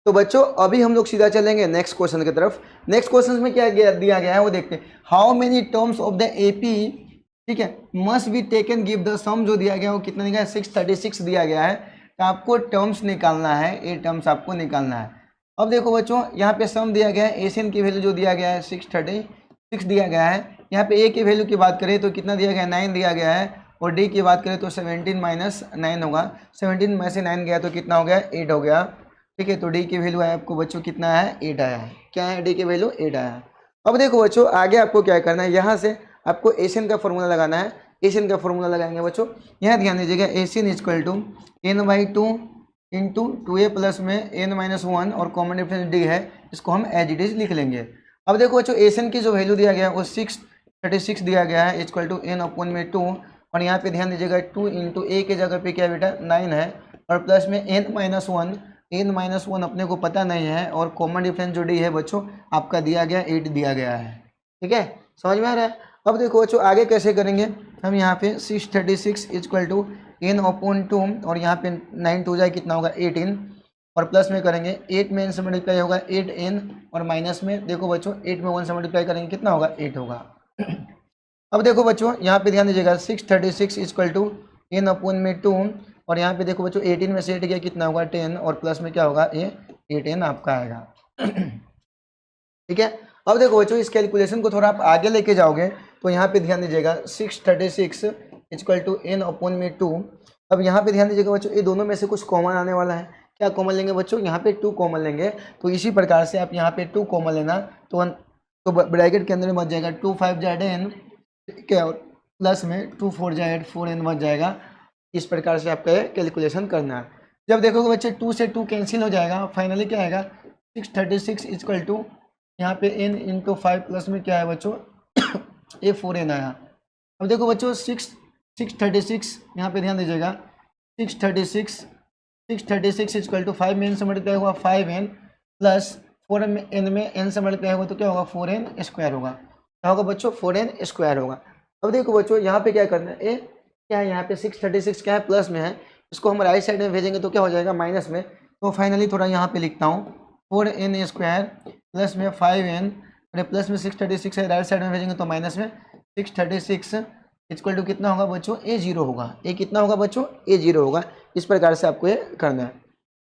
तो बच्चों अभी हम लोग सीधा चलेंगे नेक्स्ट क्वेश्चन की तरफ। नेक्स्ट क्वेश्चन में क्या दिया गया है वो देखते हैं। How many terms of the AP, ठीक है, must be taken give the sum, जो दिया गया है वो कितना दिया है 636 दिया गया है। तो आपको टर्म्स निकालना है, ये टर्म्स आपको निकालना है। अब देखो बच्चों यहाँ पे सम दिया गया है, एशियन की वैल्यू जो दिया गया है 636 दिया गया है। यहाँ पे ए की वैल्यू की बात करें तो कितना दिया गया है 9 दिया गया है, और डी की बात करें तो 17 माइनस 9 होगा। 17 में से 9 गया तो कितना हो गया 8 हो गया, ठीक है। तो डी की वैल्यू है आपको बच्चों कितना है 8 आया है। क्या है डी की वैल्यू 8 आया है। अब देखो बच्चों आगे आपको क्या करना है, यहाँ से आपको एशियन का फॉर्मूला लगाना है। एशियन का फॉर्मूला लगाएंगे बच्चों, यहाँ ध्यान दीजिएगा, S n equal to n/2 into 2a plus में n-1 और कॉमन डिफरेंस डी है, इसको हम एज इट इज लिख लेंगे। अब देखो बच्चों एशियन की जो वैल्यू दिया गया है वो 636 दिया गया है इक्वल टू n/2, और यहाँ पे ध्यान दीजिएगा 2 इंटू ए के जगह पे क्या बेटा 9 है, और प्लस में n-1 अपने को पता नहीं है, और कॉमन डिफरेंस जो डी है बच्चों आपका दिया गया 8 दिया गया है, ठीक है, समझ में आ रहा है। अब देखो बच्चों आगे कैसे करेंगे, हम यहाँ पे 636 इक्वल टू n/2, और यहाँ पे 9 टू जाए कितना होगा 18, और प्लस में करेंगे 8 में n से मल्टीप्लाई होगा 8n, और माइनस में देखो बच्चों 8 में 1 से मल्टीप्लाई करेंगे कितना होगा 8 होगा। अब देखो बच्चों यहाँ पे ध्यान दीजिएगा 636 इक्वल टू n/2, और यहाँ पे देखो बच्चों 18 में से 8 गया कितना होगा 10, और प्लस में क्या होगा ये 8n आपका आएगा, ठीक है। अब देखो बच्चों इस कैलकुलेशन को थोड़ा आप आगे लेके जाओगे तो यहाँ पे ध्यान दीजिएगा 636 इक्वल टू n/2। अब यहाँ पे ध्यान दीजिएगा बच्चों ये दोनों में से कुछ कॉमन आने वाला है। क्या कॉमन लेंगे बच्चों, यहाँ पे 2 कॉमन लेंगे। तो इसी प्रकार से आप यहाँ पे 2 कॉमन लेना, तो ब्रैकेट के अंदर में बच जाएगा 2 5 जा 10, ठीक है, और प्लस में 2 4 जा 8 4n बच जाएगा। इस प्रकार से आपका कैलकुलेशन करना है। जब देखोगे बच्चे 2 से 2 कैंसिल हो जाएगा, फाइनली क्या आएगा 636 इक्वल टू यहाँ पे n इंटू 5 प्लस में क्या है बच्चों ये 4n आया। अब देखो बच्चों 636 यहाँ पे ध्यान दीजिएगा 636 इक्वल टू 5 में n से मल्टीप्लाई हुआ 5n प्लस 4n में n से मल्टीप्लाई होगा तो क्या होगा 4n स्क्वायर होगा। क्या होगा बच्चों 4n स्क्वायर होगा। अब देखो बच्चों यहाँ पे क्या करना है, क्या है यहाँ पे 636 क्या है प्लस में है, इसको हम राइट साइड में भेजेंगे तो क्या हो जाएगा माइनस में। तो फाइनली थोड़ा यहाँ पे लिखता हूँ 4n स्क्वायर प्लस में 5n, और प्लस में 636 है, राइट साइड में भेजेंगे तो माइनस में 636 इक्वल टू कितना होगा बच्चों ए 0 होगा। ए कितना होगा बच्चों ए 0 होगा। इस प्रकार से आपको ये करना है।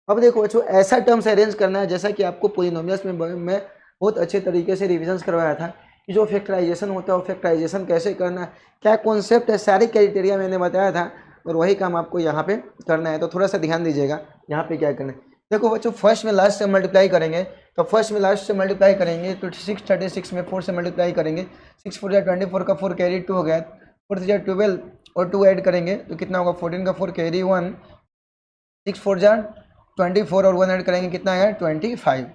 अब देखो बच्चों ऐसा टर्म्स अरेंज करना है जैसा कि आपको पॉलिनोमियल्स में मैं बहुत अच्छे तरीके से रिविजन्स करवाया था कि जो फैक्टराइजेशन होता है वो फैक्टराइजेशन कैसे करना है, क्या कॉन्सेप्ट है, सारी क्राइटेरिया मैंने बताया था, और वही काम आपको यहाँ पे करना है। तो थोड़ा सा ध्यान दीजिएगा यहाँ पे क्या करना है। देखो बच्चों फर्स्ट में लास्ट से मल्टीप्लाई करेंगे, तो फर्स्ट में लास्ट से मल्टीप्लाई करेंगे तो 636 में 4 से मल्टीप्लाई करेंगे, 6 4 जा 24 का 4 कैरी 2 हो गया, 4 जा 12 और 2 ऐड करेंगे तो कितना होगा 14 का 4 कैरी 1, 6 4 जा 24 और 1 ऐड करेंगे कितना आएगा 25,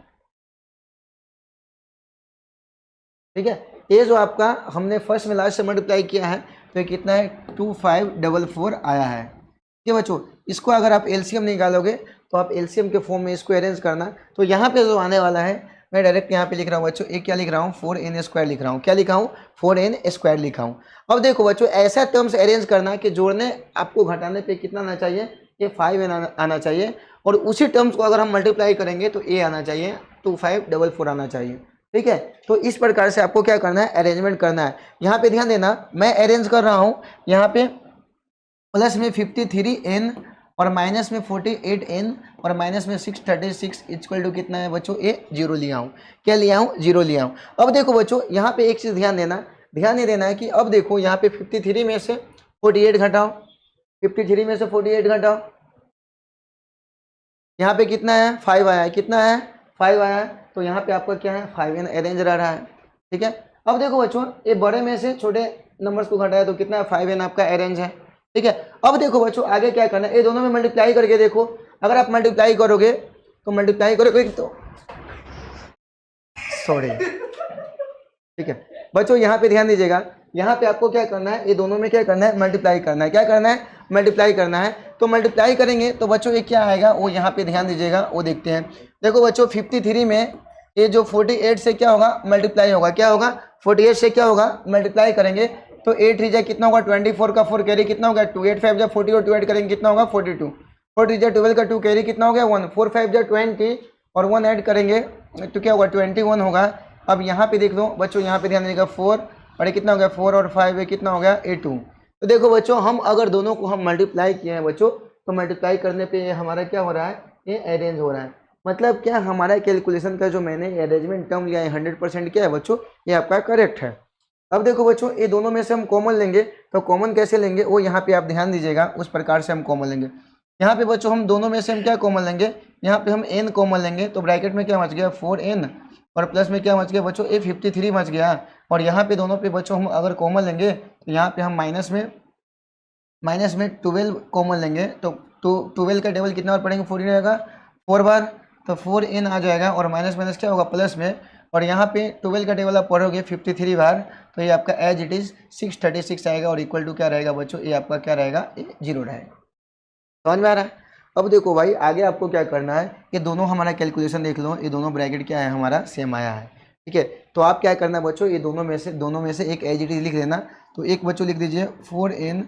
ठीक है। ये जो आपका हमने फर्स्ट में लास्ट से मल्टीप्लाई किया है तो ये कितना है 2544 आया है, ठीक है बच्चों। इसको अगर आप एलसीएम निकालोगे तो आप एलसीएम के फॉर्म में इसको अरेंज करना। तो यहाँ पे जो आने वाला है मैं डायरेक्ट यहाँ पे लिख रहा हूँ बच्चों, एक क्या लिख रहा हूँ 4n स्क्वायर लिख रहा हूँ। क्या लिखा हूँ 4n स्क्वायर लिखा हूँ। अब देखो बच्चों ऐसा टर्म्स अरेंज करना कि जोड़ने आपको घटाने पे कितना आना चाहिए ये 5n आना चाहिए, और उसी टर्म्स को अगर हम मल्टीप्लाई करेंगे तो a आना चाहिए 2544 आना चाहिए, ठीक है। तो इस प्रकार से आपको क्या करना है अरेंजमेंट करना है। यहाँ पे ध्यान देना मैं अरेंज कर रहा हूँ, यहाँ पे प्लस में 53n और माइनस में 48n और माइनस में 636 इक्वल टू कितना है बच्चों ये 0 लिया हूँ। क्या लिया हूँ 0 लिया हूँ। अब देखो बच्चों यहाँ पे एक चीज़ ध्यान देना, ध्यान नहीं देना है कि अब देखो यहाँ पे 53 में से 48 घटाओ, 53 में से 48 घटाओ, यहाँ पे कितना है 5 आया है, कितना है 5 आया है। तो यहाँ पे आपका क्या है 5n अरेंज रह रहा है, ठीक है। अब देखो बच्चों ये बड़े में से छोटे नंबर्स को घटाया तो कितना है 5n आपका अरेंज है, ठीक है। अब देखो बच्चों आगे क्या करना है, ये दोनों में मल्टीप्लाई करके देखो। अगर आप मल्टीप्लाई करोगे तो सॉरी, ठीक है बच्चों यहाँ पे ध्यान दीजिएगा, यहाँ पे आपको क्या करना है ये दोनों में क्या करना है मल्टीप्लाई करना है। क्या करना है मल्टीप्लाई करना है। तो मल्टीप्लाई करेंगे तो बच्चों ये क्या आएगा वो यहाँ पे ध्यान दीजिएगा वो देखते हैं। देखो बच्चों 53 में ये जो 48 से क्या होगा मल्टीप्लाई होगा, क्या होगा 48 से क्या होगा मल्टीप्लाई करेंगे तो 8 3 जा कितना होगा 24 का 4 कैरी कितना होगा 2, 8 5 जा 40 और 2 ऐड करेंगे कितना होगा 42, 4 3 जा 12 का 2 कैरी कितना हो गया 1, 4 5 जा 20 और 1 ऐड करेंगे तो क्या होगा 21 होगा। अब यहाँ पे देख लो बच्चों, यहाँ पे ध्यान देगा 4 और ये कितना हो गया 4 और 5 ये कितना हो गया A2। तो देखो बच्चों हम अगर दोनों को हम मल्टीप्लाई किए हैं बच्चों, तो मल्टीप्लाई करने पे हमारा क्या हो रहा है, ये अरेंज हो रहा है। मतलब क्या हमारा कैलकुलेशन का जो मैंने अरेंजमेंट टर्म लिया है 100% क्या है बच्चों, ये आपका करेक्ट है। अब देखो बच्चों ये दोनों में से हम कॉमन लेंगे, तो कॉमन कैसे लेंगे वो यहाँ पे आप ध्यान दीजिएगा, उस प्रकार से हम कॉमन लेंगे। यहाँ पे बच्चों हम दोनों में से हम क्या कॉमन लेंगे, यहाँ पे हम n कॉमन लेंगे, तो ब्रैकेट में क्या बच गया 4n और प्लस में क्या बच गया बच्चों ये 53 बच गया। और यहाँ पे दोनों पे बच्चों हम अगर कॉमन लेंगे तो यहाँ पे हम माइनस में 12 कॉमन लेंगे, तो 12 का टेबल कितना बार पढ़ेंगे 14 रहेगा 4 बार, तो 4n आ जाएगा और माइनस माइनस क्या होगा प्लस में, और यहाँ पे 12 का टेबल आप पढ़ोगे 53 बार, तो ये आपका एज इट इज़ 636 आएगा और इक्वल टू क्या रहेगा बच्चों, ये आपका क्या रहेगा, ये 0 रहेगा। समझ में आ रहा है। अब देखो भाई आगे आपको क्या करना है, ये दोनों हमारा कैलकुलेशन देख लो, ये दोनों ब्रैकेट क्या है हमारा सेम आया है, ठीक है। तो आप क्या करना है बच्चों, ये दोनों में से एक एज इट इज लिख देना। तो एक बच्चों लिख दीजिए 4n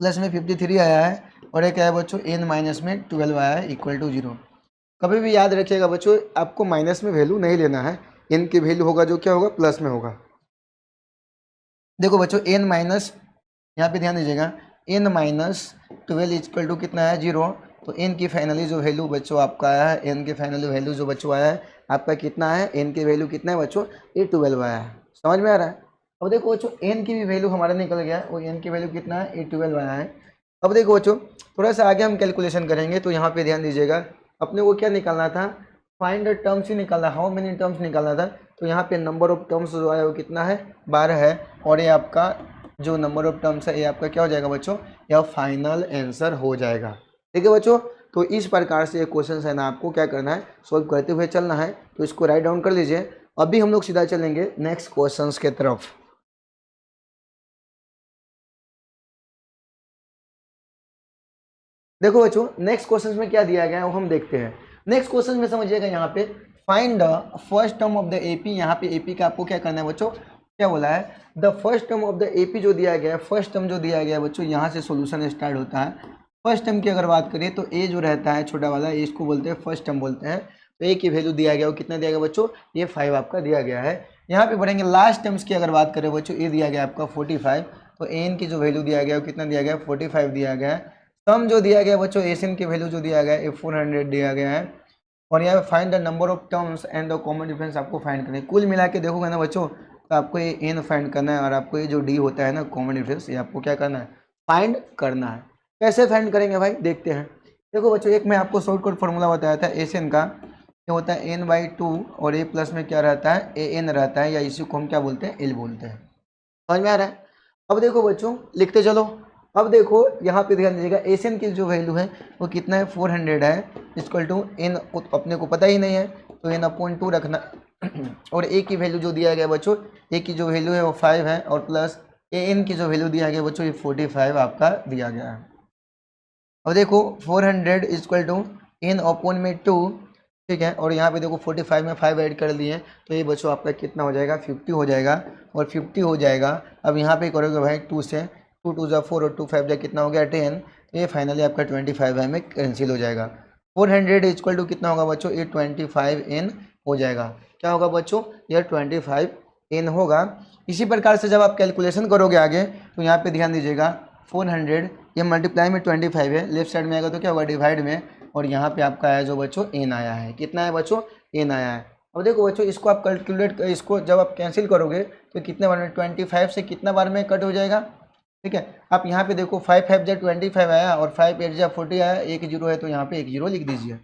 प्लस में 53 आया है और एक क्या है बच्चों n माइनस में 12 आया है इक्वल टू 0। कभी भी याद रखिएगा बच्चों आपको माइनस में वैल्यू नहीं लेना है, n की वैल्यू होगा जो क्या होगा प्लस में होगा। देखो बच्चों n माइनस, यहाँ पे ध्यान दीजिएगा n माइनस 12 इक्वल टू कितना है 0। तो n की फाइनली जो वैल्यू बच्चों आपका आया है, n की फाइनली वैल्यू जो बच्चों आया है आपका कितना है, n की वैल्यू कितना है बच्चों, ये 12 आया है। समझ में आ रहा है। अब देखो बच्चों n की भी वैल्यू हमारा निकल गया, वो n की वैल्यू कितना है, ये 12 आया है। अब देखो बच्चों थोड़ा सा आगे हम कैलकुलेशन करेंगे, तो यहाँ पे ध्यान दीजिएगा अपने को क्या निकालना था, फाइंड द टर्म्स ही निकालना, हाउ मेनी टर्म्स निकालना था। तो यहाँ पे नंबर ऑफ टर्म्स जो आया वो कितना है 12 है, और ये आपका जो नंबर ऑफ टर्म्स है ये आपका क्या हो जाएगा बच्चों, यह फाइनल आंसर हो जाएगा। ठीक है बच्चों, तो इस प्रकार से ये क्वेश्चन है ना आपको क्या करना है, सॉल्व करते हुए चलना है। तो इसको राइट डाउन कर लीजिए। अभी हम लोग सीधा चलेंगे नेक्स्ट क्वेश्चन के तरफ। देखो बच्चों नेक्स्ट क्वेश्चन में क्या दिया गया है वो हम देखते हैं। नेक्स्ट क्वेश्चन में समझिएगा यहाँ पे find the first term of the AP. यहाँ पे एपी का आपको क्या करना है बच्चों, क्या बोला है, the first term of the AP जो दिया गया है, फर्स्ट टर्म जो दिया गया है बच्चों यहाँ से सॉल्यूशन स्टार्ट होता है। फर्स्ट टर्म की अगर बात करें तो ए जो रहता है छोटा वाला, इसको बोलते हैं फर्स्ट टर्म बोलते हैं। तो ए की वैल्यू दिया गया वो कितना दिया गया बच्चों, ये 5 आपका दिया गया है। यहाँ पे बढ़ेंगे लास्ट टर्म्स की अगर बात करें बच्चों, ए दिया गया आपका 45, तो एन की जो वैल्यू दिया गया वो कितना दिया गया 45 दिया गया है। सम जो दिया गया बच्चों एशियन की वैल्यू जो दिया गया है 400 दिया गया है। और यहाँ पे find the number of terms and the common difference आपको फाइंड करना है। कुल मिला के देखोगे ना बच्चों, तो आपको ये एन फाइंड करना है और आपको ये जो डी होता है ना कॉमन डिफरेंस, ये आपको क्या करना है, फाइंड करना है। कैसे फाइंड करेंगे भाई देखते हैं। देखो बच्चों एक मैं आपको शॉर्टकट फॉर्मूला बताया था एशियन का, ये होता है n/2 और a प्लस में क्या रहता है an रहता है, या इसी को हम क्या बोलते हैं l बोलते हैं। समझ में आ रहा है। अब देखो बच्चों लिखते चलो। अब देखो यहाँ पे ध्यान दीजिएगा एशियन की जो वैल्यू है वो कितना है 400 है, इक्वल टू n अपने को पता ही नहीं है तो n/2 रखना। और a की वैल्यू जो दिया गया बच्चों, a की जो वैल्यू है वो 5 है, और प्लस an की जो वैल्यू दिया गया बच्चों ये 45 आपका दिया गया है। अब देखो 400 इक्वल टू n/2, ठीक है। और यहाँ पे देखो 45 में 5 ऐड कर दिए, तो ये बच्चों आपका कितना हो जाएगा 50 हो जाएगा, और 50 हो जाएगा। अब यहाँ पे करोगे भाई 2 से, 2 2 जा 4 और 2 5 जा कितना हो गया 10, तो ये फाइनली आपका 25 है में कैंसिल हो जाएगा। 400 इक्वल टू कितना होगा बच्चों, ये 25n हो जाएगा। क्या होगा बच्चों, यह 25n होगा। इसी प्रकार से जब आप कैलकुलेशन करोगे आगे, तो यहाँ पे ध्यान दीजिएगा 400 ये मल्टीप्लाई में 25 है, लेफ्ट साइड में आएगा तो क्या होगा डिवाइड में, और यहाँ पे आपका आया जो बच्चों n आया है, कितना है बच्चों n आया है। अब देखो बच्चों इसको आप कैलकुलेट, इसको जब आप कैंसिल करोगे तो कितने बार में 25 से कितना बार में कट हो जाएगा, ठीक है। आप यहाँ पे देखो 5 5 जा 25 आया और 5 8 जा 40 आया, एक 0 है तो यहाँ पे एक 0 लिख दीजिए।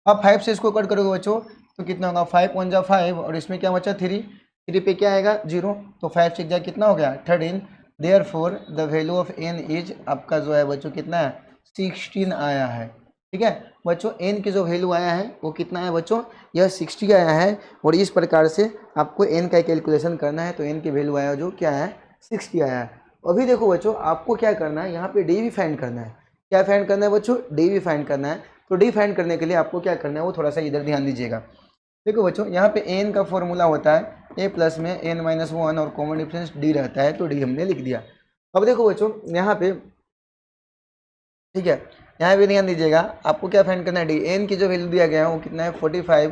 अब 5 से इसको कट करोगे बच्चों तो कितना होगा 5 1 जा 5, और इसमें क्या बचा 3 पे क्या आएगा 0, तो 5 6 जा कितना हो गया 13। Therefore the value of n is आपका जो है बच्चों कितना है 16 आया है, ठीक है बच्चों। n की जो वैल्यू आया है वो कितना है बच्चों, यह 60 आया है। और इस प्रकार से आपको n का कैलकुलेशन करना है, तो n की वैल्यू आया जो क्या है 60 आया है। अभी देखो बच्चों आपको क्या करना है, यहाँ पे डी भी फाइंड करना है। क्या फाइंड करना है बच्चों, डी भी फाइंड करना है। तो डी फाइंड करने के लिए आपको क्या करना है वो थोड़ा सा इधर ध्यान दीजिएगा। देखो बच्चों यहाँ पे n का फॉर्मूला होता है a प्लस में n-1 और कॉमन डिफरेंस d रहता है, तो d हमने लिख दिया। अब देखो बच्चों यहाँ पे, ठीक है, यहाँ भी ध्यान दीजिएगा, आपको क्या फाइंड करना है, डी एन की जो वैल्यू दिया गया है वो कितना है 45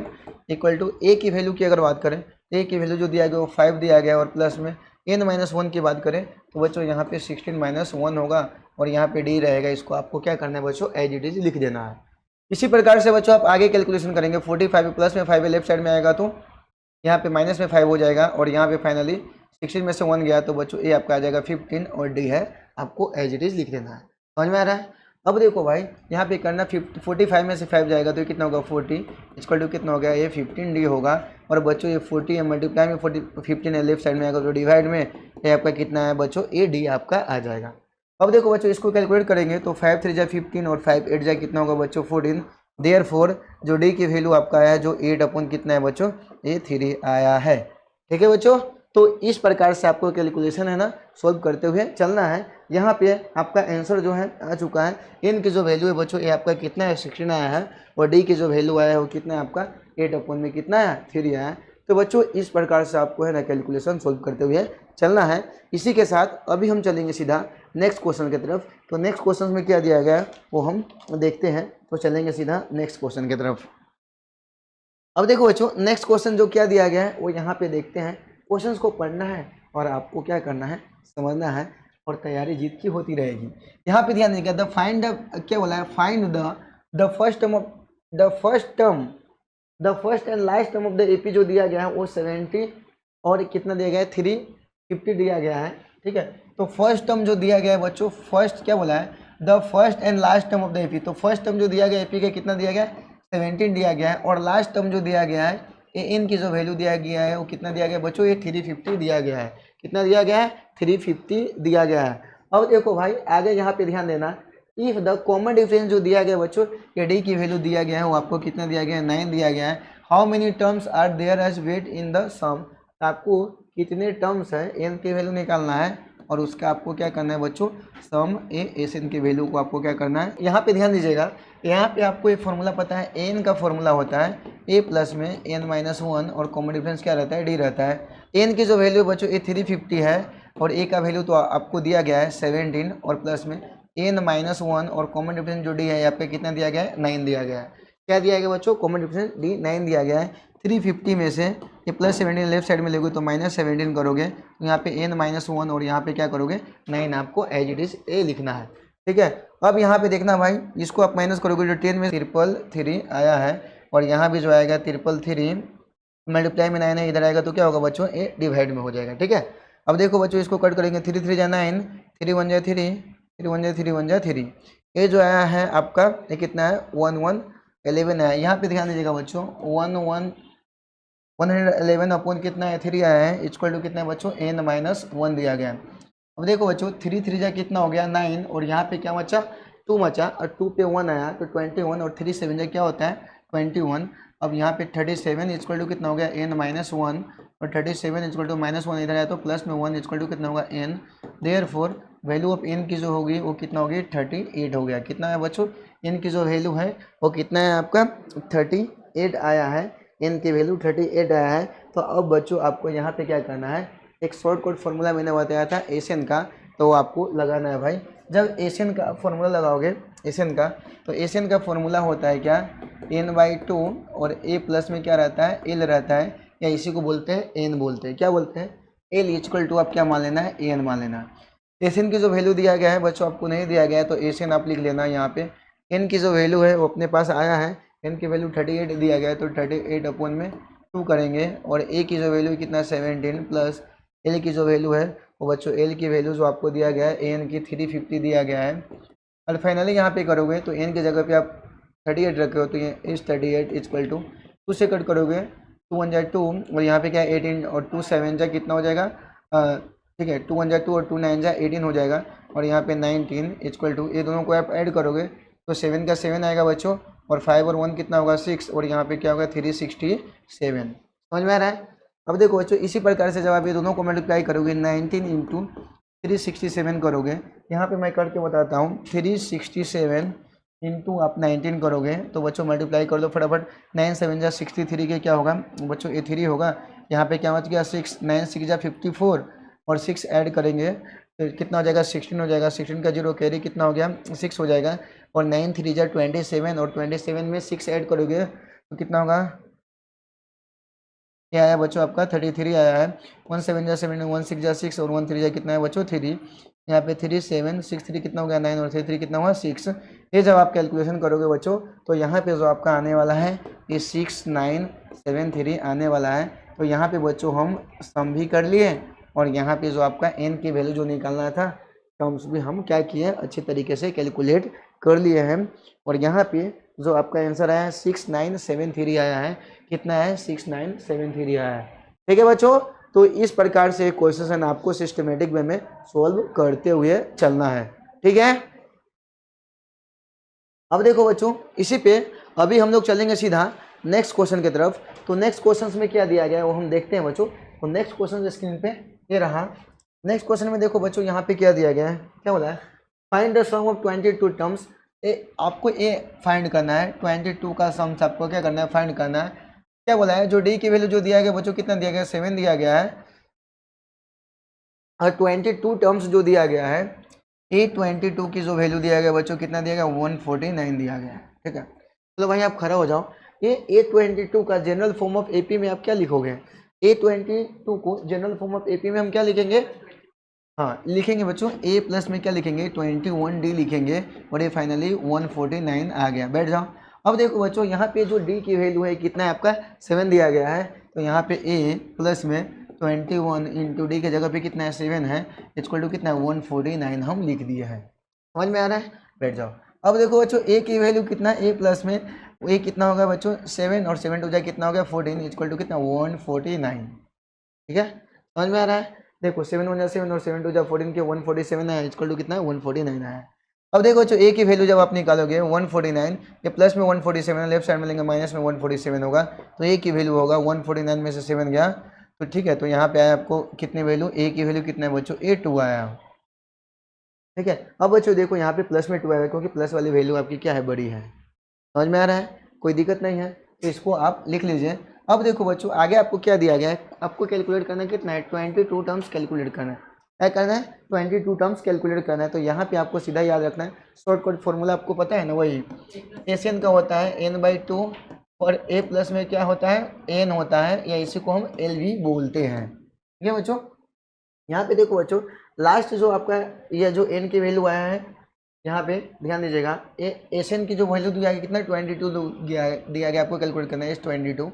इक्वल टू ए की वैल्यू की अगर बात करें, ए की वैल्यू जो दिया गया वो 5 दिया गया और प्लस में n-1 की बात करें तो बच्चों यहाँ पे 16-1 होगा और यहाँ पे डी रहेगा। इसको आपको क्या करना है बच्चों, एज इट इज लिख देना है। इसी प्रकार से बच्चों आप आगे कैलकुलेशन करेंगे, 45 प्लस में 5 लेफ्ट साइड में आएगा तो यहाँ पे माइनस में 5 हो जाएगा और यहाँ पे फाइनली 16 में से 1 गया तो बच्चों ए आपका आ जाएगा 15 और डी है आपको एज इट इज लिख देना है। समझ में आ रहा है। अब देखो भाई यहाँ पे करना 45 में से 5 जाएगा तो कितना होगा 40 इक्वल टू कितना हो गया ये 15 डी होगा और बच्चों ये 40 है मल्टीप्लाई में 15 है लेफ्ट साइड में आएगा तो डिवाइड में ये आपका कितना है बच्चों ए डी आपका आ जाएगा। अब देखो बच्चों इसको कैलकुलेट करेंगे तो 5 3 जा 15 और 5 8 जा कितना होगा बच्चों 14। देयरफॉर जो डी की वैल्यू आपका आया जो 8 अपॉन कितना है बच्चों ये 3 आया है। ठीक है बच्चों, तो इस प्रकार से आपको कैलकुलेशन है ना सॉल्व करते हुए चलना है। यहाँ पे आपका आंसर जो है आ चुका है, एन की जो वैल्यू है बच्चों ये आपका कितना है 16 आया है और डी की जो वैल्यू आया है वो कितना है आपका 8 अपॉन में कितना है 3 आया है। तो बच्चों इस प्रकार से आपको है ना कैलकुलेशन सॉल्व करते हुए चलना है। इसी के साथ अभी हम चलेंगे सीधा नेक्स्ट क्वेश्चन की तरफ। तो नेक्स्ट क्वेश्चन में क्या दिया गया है वो हम देखते हैं, तो चलेंगे सीधा नेक्स्ट क्वेश्चन की तरफ। अब देखो बच्चों नेक्स्ट क्वेश्चन जो क्या दिया गया है वो यहाँ पे देखते हैं। क्वेश्चंस को पढ़ना है और आपको क्या करना है समझना है और तैयारी जीत की होती रहेगी। यहाँ पे ध्यान दीजिएगा, द फाइंड क्या बोला है, find the first and last term of the AP जो दिया गया है वो 70 और कितना दिया गया है 350 दिया गया है। ठीक है, तो फर्स्ट टर्म जो दिया गया है बच्चों, फर्स्ट क्या बोला है the first and last term of the AP, तो फर्स्ट टर्म जो दिया गया एपी का कितना दिया गया है 17 दिया गया है और लास्ट टर्म जो दिया गया है ए एन की जो वैल्यू दिया गया है वो कितना दिया गया है बच्चों ये 350 दिया गया है। कितना दिया गया है 350 दिया गया है। अब देखो भाई आगे यहाँ पे ध्यान देना, इफ द कॉमन डिफरेंस जो दिया गया बच्चों ये डी की वैल्यू दिया गया है वो आपको कितना दिया गया है 9 दिया गया है। How many terms are there as wait in the sum, आपको कितने टर्म्स है एन की वैल्यू निकालना है और उसका आपको क्या करना है बच्चों सम ए एस एन की वैल्यू को आपको क्या करना है। यहाँ पे ध्यान दीजिएगा, यहाँ पे आपको एक फॉर्मूला पता है, एन का फॉर्मूला होता है ए प्लस में n-1 और कॉमन डिफरेंस क्या रहता है डी रहता है। एन की जो वैल्यू बच्चों ए 350 है और ए का वैल्यू तो आपको दिया गया है 17 और प्लस में n-1 और कॉमन डिफरेंस जो डी है आपका कितना दिया गया है 9 दिया गया है। क्या दिया गया बच्चों कॉमन डिफरेंस डी 9 दिया गया है। 350 में से ये प्लस 17 लेफ्ट साइड में लोगे तो -17 करोगे तो यहाँ पे n-1 और यहाँ पे क्या करोगे 9 आपको एज इट इज ए लिखना है। ठीक है, अब यहाँ पे देखना भाई इसको आप माइनस करोगे जो 10 में 333 आया है और यहाँ भी जो आएगा 333 मल्टीप्लाई में 9 है इधर आएगा तो क्या होगा बच्चों ए डिवाइड में हो जाएगा। ठीक है, अब देखो बच्चों इसको कट करेंगे 3 3 जा 9 3 1 जा 3 3 1 जा 3 1 जा 3 ये जो आया है आपका ये कितना है 1111 है। यहाँ पे ध्यान दीजिएगा बच्चों 111 अपॉन कितना है 3 आया है इक्वल टू कितना है बच्चों n-1 दिया गया है। अब देखो बच्चों 3 3 जा कितना हो गया 9 और यहाँ पे क्या बचा 2 बचा और 2 पे 1 आया तो 21 और 3 7 जा क्या होता है 21। अब यहाँ पे 37 इक्वल टू कितना हो गया n-1 और 37 इक्वल टू -1 इधर आया तो प्लस में 1 इक्वल टू कितना होगा n। Therefore value of n की जो होगी वो कितना होगी 38 हो गया। कितना है बच्चों n की जो वैल्यू है वो कितना है आपका 38 आया है, n की वैल्यू 38 आया है। तो अब बच्चों आपको यहाँ पे क्या करना है, एक शॉर्टकट फार्मूला मैंने बताया था एशियन का तो आपको लगाना है भाई। जब एशियन का फार्मूला लगाओगे एशियन का तो एशियन का फार्मूला होता है क्या n/2 और a प्लस में क्या रहता है l रहता है या इसी को बोलते हैं n बोलते हैं। क्या बोलते हैं l इक्वल टू आप क्या मान लेना है an मान लेना। एशियन की जो वैल्यू दिया गया है बच्चों आपको नहीं दिया गया है तो एशियन आप लिख लेना। यहाँ पे n की जो वैल्यू है वो अपने पास आया है, n की वैल्यू 38 दिया गया है तो 38 अपॉन में 2 करेंगे और a की जो वैल्यू कितना 17 प्लस l की जो वैल्यू है वो बच्चों l की वैल्यू जो आपको दिया गया है n की 350 दिया गया है और फाइनली यहाँ पे करोगे तो n की जगह पे आप 38 रखे हो तो ये इस 38 इक्वल टू 2 से कट करोगे 2 1 जा 2 और यहाँ पे क्या 18 और 2 7 जा कितना हो जाएगा ठीक है 2 1 जा 2 और 2 9 जा 18 हो जाएगा और यहाँ पे 19 इक्वल टू ये दोनों को आप ऐड करोगे तो 7 का 7 आएगा बच्चों और 5 और 1 कितना होगा 6 और यहाँ पे क्या होगा 367। समझ में आ रहा है। अब देखो बच्चों इसी प्रकार से जब आप ये दोनों को मल्टीप्लाई करोगे 19 इंटू 367 करोगे, यहाँ पे मैं करके बताता हूँ 367 इंटू आप 19 करोगे तो बच्चों मल्टीप्लाई कर दो फटाफट 9 7 जा 63 के क्या होगा बच्चों ये 3 होगा। यहाँ पे क्या बच गया 6 9 6 जा 54 और 6 ऐड करेंगे तो कितना हो जाएगा 16 हो जाएगा। 16 का जीरो कैरी कितना हो गया 6 हो जाएगा और 9 3 जा 27 और 27 में 6 ऐड करोगे तो कितना होगा, क्या आया बच्चों आपका 33 आया है। 1 7 जा 7, 1 6 जा 6 और 1 3 जा कितना है बच्चों 3। यहाँ पे 3 7 6 3 कितना हो गया 9 और 3 3 कितना हुआ 6। ये जब आप कैलकुलेशन करोगे बच्चों तो यहाँ पे जो आपका आने वाला है ये 6 9 7 3 आने वाला है। तो यहाँ पे बच्चों हम सम भी कर लिए और यहाँ पे जो आपका n की वैल्यू जो निकालना था टर्म्स भी हम क्या किए अच्छे तरीके से कैलकुलेट कर लिए हैं। और यहाँ पे जो आपका आंसर आया है 6973 आया है। कितना है 6973 आया है। ठीक है बच्चों, तो इस प्रकार से क्वेश्चन आपको सिस्टमेटिक वे में सोल्व करते हुए चलना है। ठीक है, अब देखो बच्चों इसी पे अभी हम लोग चलेंगे सीधा नेक्स्ट क्वेश्चन की तरफ। तो नेक्स्ट क्वेश्चन में क्या दिया गया है वो हम देखते हैं बच्चों। तो नेक्स्ट क्वेश्चन स्क्रीन पे ये रहा। नेक्स्ट क्वेश्चन में देखो बच्चों यहाँ पे क्या दिया गया है, क्या बोला है, find the sum of 22 terms. आपको ए फाइंड करना है, 22 का सम आपको क्या करना है फाइंड करना है। क्या बोला है, जो डी की वैल्यू जो दिया गया बच्चों कितना दिया गया 7 दिया गया है और 22 टर्म्स जो दिया गया है ए 22 की जो वैल्यू दिया गया बच्चों कितना दिया गया 149 दिया गया है। ठीक है, तो भाई आप खड़ा हो जाओ। ये A22 का जनरल फॉर्म ऑफ एपी में आप क्या लिखोगे, A22 को जनरल फॉर्म ऑफ एपी में हम क्या लिखेंगे, हाँ लिखेंगे बच्चों A प्लस में क्या लिखेंगे 21D लिखेंगे और ये फाइनली 149 आ गया। बैठ जाओ। अब देखो बच्चों यहाँ पे जो D की वैल्यू है कितना है आपका 7 दिया गया है। तो यहाँ पे A प्लस में 21 इंटू डी के जगह पे कितना है 7 है, इक्वल टू कितना है 149 हम लिख दिए हैं। समझ में आ रहा है, बैठ जाओ। अब देखो बच्चों A की वैल्यू कितना है, A प्लस में A कितना होगा बच्चों 7 और 7 टू जाए कितना हो गया 14 इक्वल टू कितना 149। ठीक है, समझ में आ रहा है। देखो 7 1 जा 7 और 7 2 जा 14 के 147 आया इक्वल टू कितना है 149 आया। अब देखो बच्चों A की वैल्यू जब आप निकालोगे 149, ये प्लस में 147 लेफ्ट साइड में लेंगे माइनस में 147 होगा। तो A की वैल्यू होगा 149 में से 7 गया तो ठीक है, तो यहाँ पे आया आपको कितनी वैल्यू, A की वैल्यू कितना है बच्चों 2 आया। ठीक है, अब बच्चों देखो यहाँ पे प्लस में 2 आएगा क्योंकि प्लस वाली वैल्यू आपकी क्या है बड़ी है। समझ में आ रहा है, कोई दिक्कत नहीं है, तो इसको आप लिख लीजिए। अब देखो बच्चों आगे आपको क्या दिया गया है, आपको कैलकुलेट करना है कितना है 22 टर्म्स कैलकुलेट करना है। क्या करना है 22 टर्म्स कैलकुलेट करना है। तो यहाँ पे आपको सीधा याद रखना है, शॉर्टकट फॉर्मूला आपको पता है ना, वही एन का होता है n/2 और a प्लस में क्या होता है n होता है, या इसी को हम l भी बोलते हैं। ठीक है बच्चों, यहाँ पे देखो बच्चों लास्ट जो आपका ये जो n की वैल्यू आया है यहाँ पे ध्यान दीजिएगा, एस एन की जो वैल्यू दिया गया कितना 22 दिया गया आपको कैलकुलेट करना है S22।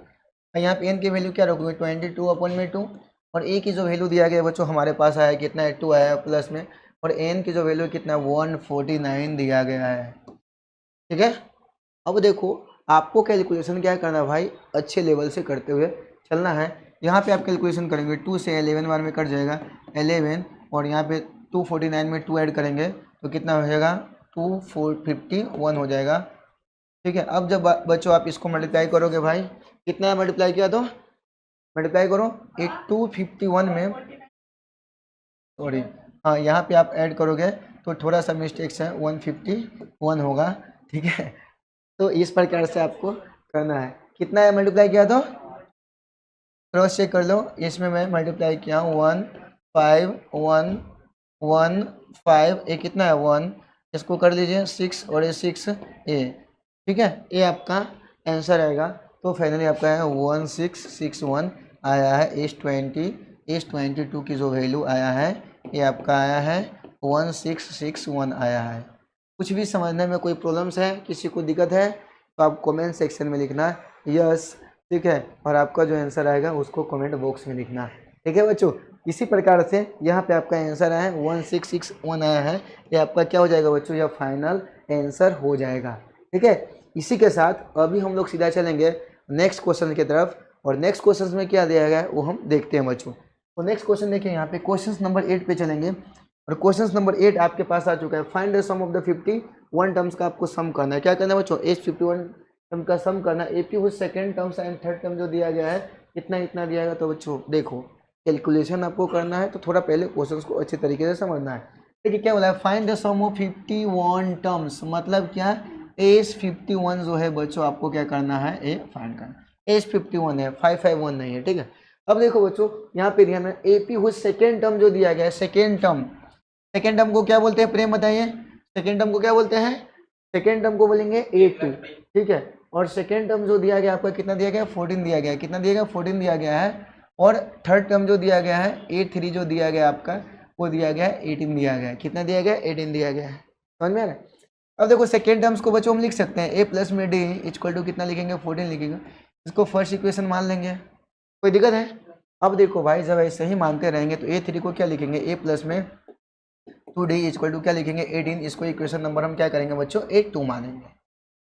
और यहाँ पे एन की वैल्यू क्या रखोगे 22/2 और ए की जो वैल्यू दिया गया बच्चों हमारे पास आया कितना है 2 आया प्लस में, और एन की जो वैल्यू कितना 149 दिया गया है। ठीक है, अब देखो आपको कैलकुलेशन क्या करना है भाई, अच्छे लेवल से करते हुए चलना है। यहाँ पे आप कैलकुलेशन करेंगे 2 से 11 बार में कट जाएगा 11 और यहाँ पे 249 में 2 ऐड करेंगे तो कितना हो जाएगा 251 हो जाएगा। ठीक है, अब जब बच्चों आप इसको मल्टीप्लाई करोगे भाई कितना मल्टीप्लाई किया तो मल्टीप्लाई करो 251 में, सॉरी हाँ यहाँ पे आप ऐड करोगे तो थोड़ा सा मिस्टेक्स है 151 होगा। ठीक है, तो इस प्रकार से आपको करना है। कितना है मल्टीप्लाई किया तो क्रॉस चेक कर लो, इसमें मैं मल्टीप्लाई किया हूँ 1 5 1 1 5 ये कितना है 1, इसको कर लीजिए 6 और ये 6 ए। ठीक है, ये आपका आंसर आएगा। तो फाइनली आपका है 1661 आया है। S22 की जो वैल्यू आया है ये आपका आया है 1661 आया है। कुछ भी समझने में कोई प्रॉब्लम्स है, किसी को दिक्कत है तो आप कमेंट सेक्शन में लिखना यस। ठीक है, और आपका जो आंसर आएगा उसको कमेंट बॉक्स में लिखना। ठीक है बच्चों, इसी प्रकार से यहाँ पे आपका आंसर आया है 1661 आया है। ये आपका क्या हो जाएगा बच्चों, यह फाइनल आंसर हो जाएगा। ठीक है, इसी के साथ अभी हम लोग सीधा चलेंगे नेक्स्ट क्वेश्चन की तरफ, और नेक्स्ट क्वेश्चन में क्या दिया गया है वो हम देखते हैं बच्चों। तो नेक्स्ट क्वेश्चन देखिए, यहाँ पे क्वेश्चन नंबर 8 पे चलेंगे और क्वेश्चन नंबर 8 आपके पास आ चुका है। Find the sum of the 51 terms का आपको सम करना है। क्या करना है बच्चों, S51 टर्म का सम करना है। AP हुई second terms and third term जो दिया गया है इतना इतना दिया गया। तो बच्चों देखो कैलकुलेशन आपको करना है तो थोड़ा पहले क्वेश्चन को अच्छे तरीके से समझना है। देखिए क्या बोला है, find the sum of 51 terms, मतलब क्या S51 जो है बच्चों आपको क्या करना है ए फाइंड करना। S51 है 551 नहीं है। ठीक है, अब देखो बच्चों यहाँ पे ध्यान में AP हुई सेकेंड टर्म जो दिया गया है, सेकेंड टर्म को क्या बोलते हैं प्रेम बताइए, सेकेंड टर्म को क्या बोलते हैं सेकेंड टर्म को बोलेंगे A2, ठीक है। और सेकेंड टर्म जो दिया गया आपका कितना दिया गया, 14 दिया गया है। कितना दिया गया, 14 दिया गया है। और थर्ड टर्म जो दिया गया है A3 जो दिया गया आपका, वो दिया गया है 18 दिया गया है। कितना दिया गया, 18 दिया गया है। समझ में आ रहा है। अब देखो सेकेंड टर्म्स को बच्चों हम लिख सकते हैं A प्लस में D इक्वल टू कितना लिखेंगे, 14 लिखेंगे। इसको फर्स्ट इक्वेशन मान लेंगे, कोई दिक्कत है। अब देखो भाई जब ऐसे ही मानते रहेंगे तो A3 को क्या लिखेंगे, A प्लस में 2D इक्वल टू क्या लिखेंगे, 18। इसको इक्वेशन नंबर हम क्या करेंगे बच्चों, 8 मानेंगे।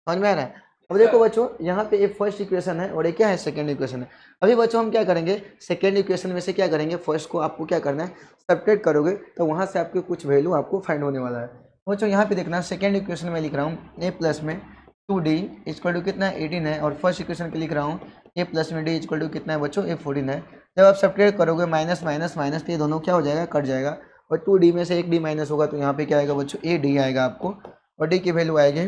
समझ में आ रहा है। अब देखो बच्चों यहाँ पे एक फर्स्ट इक्वेशन है और एक क्या है, सेकंड इक्वेशन है। अभी बच्चों हम क्या करेंगे, सेकंड इक्वेशन में से क्या करेंगे, फर्स्ट को आपको क्या करना है, सब्ट्रैक्ट करोगे तो वहाँ से आपके कुछ वैल्यू आपको फाइंड होने वाला है। बच्चों यहाँ पे देखना, सेकंड इक्वेशन में लिख रहा हूँ A प्लस में 2D इक्वल टू कितना है, 18 है। और फर्स्ट इक्वेशन के लिख रहा हूँ A प्लस में D इक्वल टू कितना है बच्चों, 14 है। जब आप सब्ट्रैक्ट करोगे माइनस माइनस माइनस तो ये दोनों क्या हो जाएगा, कट जाएगा। और 2D में से एक D माइनस होगा तो यहाँ पे क्या आएगा बच्चों, AD आएगा आपको। और D की वैल्यू आएगी,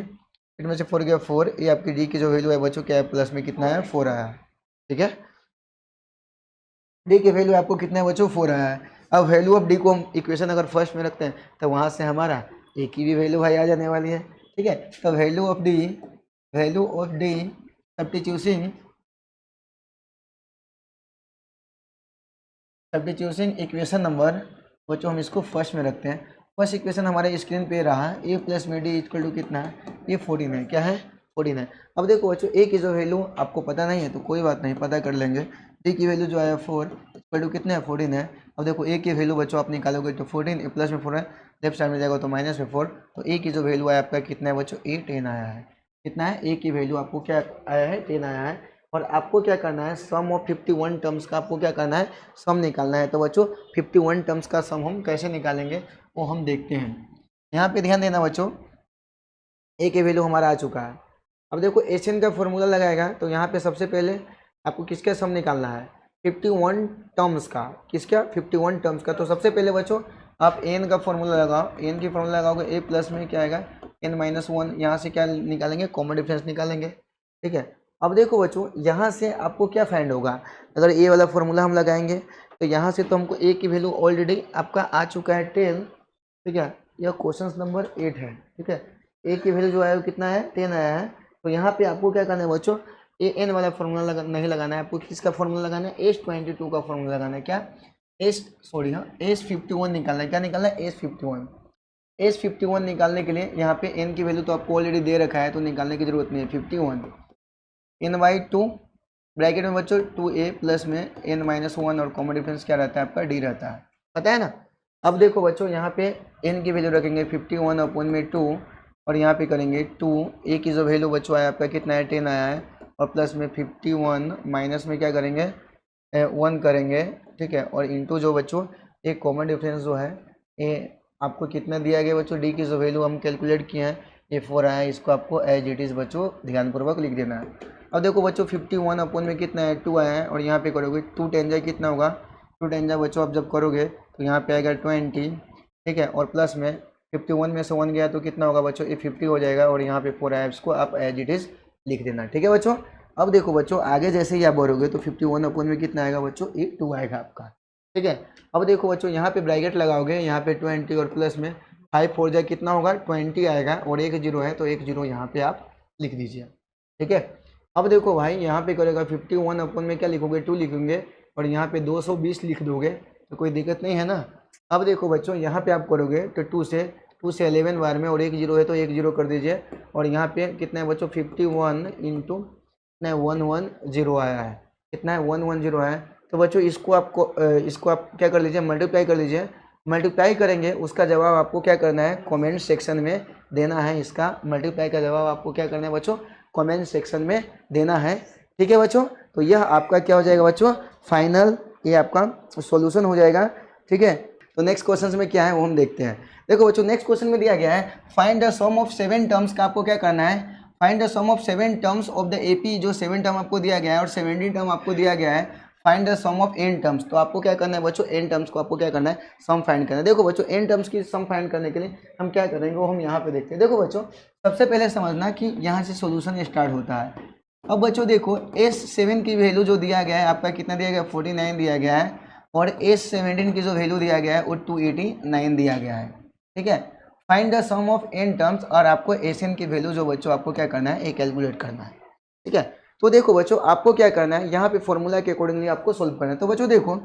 इनमें से 4 गया 4। ये आपकी D की जो वैल्यू है बच्चों क्या है, प्लस में कितना है, 4 आया है। ठीक है, D की वैल्यू आपको कितना है बच्चों, 4 आया है। अब वैल्यू ऑफ D को हम इक्वेशन अगर फर्स्ट में रखते हैं तो वहाँ से हमारा A की भी वैल्यू भाई आ जाने वाली है। ठीक है, तो value of D substituting equation number बच्चों हम इसको फर्स्ट में रखते हैं। फर्स्ट इक्वेशन हमारे स्क्रीन पे रहा, A प्लस में D इक्वल टू कितना है, ये 14 है। क्या है, 14 है। अब देखो बच्चों A की जो वैल्यू आपको पता नहीं है तो कोई बात नहीं, पता कर लेंगे। D की वैल्यू जो आया 4 इक्वल टू कितना है, 14 है। अब देखो A की वैल्यू बच्चों आप निकालोगे तो 14 प्लस में 4 है, लेफ्ट साइड में जाएगा तो माइनस में 4। तो A की जो वैल्यू आया आपका कितना है बच्चों, A 10 आया है। कितना है, A की वैल्यू आपको क्या आया है, 10 आया है। और आपको क्या करना है, सम ऑफ 51 टर्म्स का आपको क्या करना है, सम निकालना है। तो बच्चों 51 टर्म्स का सम हम कैसे निकालेंगे वो हम देखते हैं। यहाँ पे ध्यान देना बच्चों, ए की वैल्यू हमारा आ चुका है। अब देखो एशियन का फॉर्मूला लगाएगा तो यहाँ पे सबसे पहले आपको किसका सम निकालना है, 51 टर्म्स का। किसका, 51 टर्म्स का। तो सबसे पहले बच्चों आप एन का फॉर्मूला लगाओ। एन की फॉर्मूला लगाओगे, ए प्लस में क्या आएगा, n माइनस 1। यहाँ से क्या निकालेंगे, कॉमन डिफरेंस निकालेंगे। ठीक है, अब देखो बच्चों यहाँ से आपको क्या फाइंड होगा, अगर ए वाला फॉर्मूला हम लगाएंगे तो यहाँ से तो हमको ए की वैल्यू ऑलरेडी आपका आ चुका है 10। ठीक है, यह क्वेश्चन नंबर 8 है। ठीक है, ए की वैल्यू जो आया वो कितना है, 10 आया है। तो यहाँ पे आपको क्या करना है बच्चों, ए एन वाला फॉर्मूला नहीं लगाना है, आपको किसका फॉर्मूला लगाना है, S22 का फॉर्मूला लगाना है। क्या, S51 निकालना है। क्या निकालना है, S51 निकालने के लिए यहाँ पे n की वैल्यू तो आपको ऑलरेडी दे रखा है तो निकालने की जरूरत नहीं है। 51 n/2 ब्रैकेट में बच्चों 2a प्लस में n माइनस 1 और कॉमन डिफरेंस क्या रहता है आपका, d रहता है, पता है ना। अब देखो बच्चों यहाँ पे n की वैल्यू रखेंगे 51 अपॉन में 2 और यहाँ पे करेंगे 2। a की जो वैल्यू बच्चों आया आपका कितना है, 10 आया है। और प्लस में 51 माइनस में क्या करेंगे, 1 करेंगे। ठीक है, और इंटू जो बच्चों एक कॉमन डिफरेंस जो है ये आपको कितना दिया गया बच्चों, डी की जो वैल्यू हम कैलकुलेट किए हैं ये 4 आया है। इसको आपको एज इट इज़ बच्चों ध्यानपूर्वक लिख देना है। अब देखो बच्चों 51 अपॉन में कितना है, 2 आया है। और यहाँ पे करोगे 2 10 जा कितना होगा, 2 10 जा बच्चों आप जब करोगे तो यहाँ पे आएगा 20। ठीक है, और प्लस में 51 में से 1 गया तो कितना होगा बच्चों, ये 50 हो जाएगा। और यहाँ पे 4 आया, इसको आप एज इट इज़ लिख देना। ठीक है बच्चों, अब देखो बच्चों आगे जैसे ही आप बढ़ोगे तो 51 अपॉन में कितना आएगा बच्चों, ये 2 आएगा आपका। ठीक है, अब देखो बच्चों यहाँ पे ब्रैकेट लगाओगे, यहाँ पे 20 और प्लस में 5 4 जाए कितना होगा, 20 आएगा। और एक जीरो है तो एक जीरो यहाँ पे आप लिख दीजिए। ठीक है, अब देखो भाई यहाँ पे करेगा 51 अपॉन में क्या लिखोगे, 2 लिखेंगे। और यहाँ पे 220 लिख दोगे तो कोई दिक्कत नहीं है ना। अब देखो बच्चों यहाँ पे आप करोगे तो 2 से 11 बार में, और एक जीरो है तो एक जीरो कर दीजिए। और यहाँ पे कितना है बच्चों, 51 इंटू 110 आया है। कितना है, 110 है। तो बच्चों इसको आप क्या कर लीजिए, मल्टीप्लाई कर लीजिए। मल्टीप्लाई करेंगे उसका जवाब आपको क्या करना है, कमेंट सेक्शन में देना है। इसका मल्टीप्लाई का जवाब आपको क्या करना है बच्चों, कमेंट सेक्शन में देना है। ठीक है बच्चों, तो यह आपका क्या हो जाएगा बच्चों, फाइनल ये आपका सॉल्यूशन हो जाएगा। ठीक है, तो नेक्स्ट क्वेश्चन में क्या है वो हम देखते हैं। देखो बच्चों नेक्स्ट क्वेश्चन में दिया गया है, find the sum of 7 terms का आपको क्या करना है, find the sum of 7 terms of the AP. जो 7 टर्म आपको दिया गया है और 17 टर्म आपको दिया गया है, find the sum of n terms. तो आपको क्या करना है बच्चों, n टर्म्स को आपको क्या करना है, सम फाइंड करना है। देखो बच्चों n टर्म्स की सम फाइंड करने के लिए हम क्या करेंगे वो हम यहाँ पे देखते हैं। देखो बच्चों सबसे पहले समझना कि यहाँ से सॉल्यूशन स्टार्ट होता है। अब बच्चों देखो S7 की वैल्यू जो दिया गया है आपका कितना दिया गया, 49 दिया गया है। और S17 की जो वैल्यू दिया गया है वो 289 दिया गया है। ठीक है, find the sum of n terms, और आपको एसएन की वैल्यू जो बच्चों आपको क्या करना है, ये कैलकुलेट करना है। ठीक है, तो देखो बच्चों आपको क्या करना है, यहाँ पे फॉर्मूला के अकॉर्डिंगली आपको सोल्व करना है। तो बच्चों देखो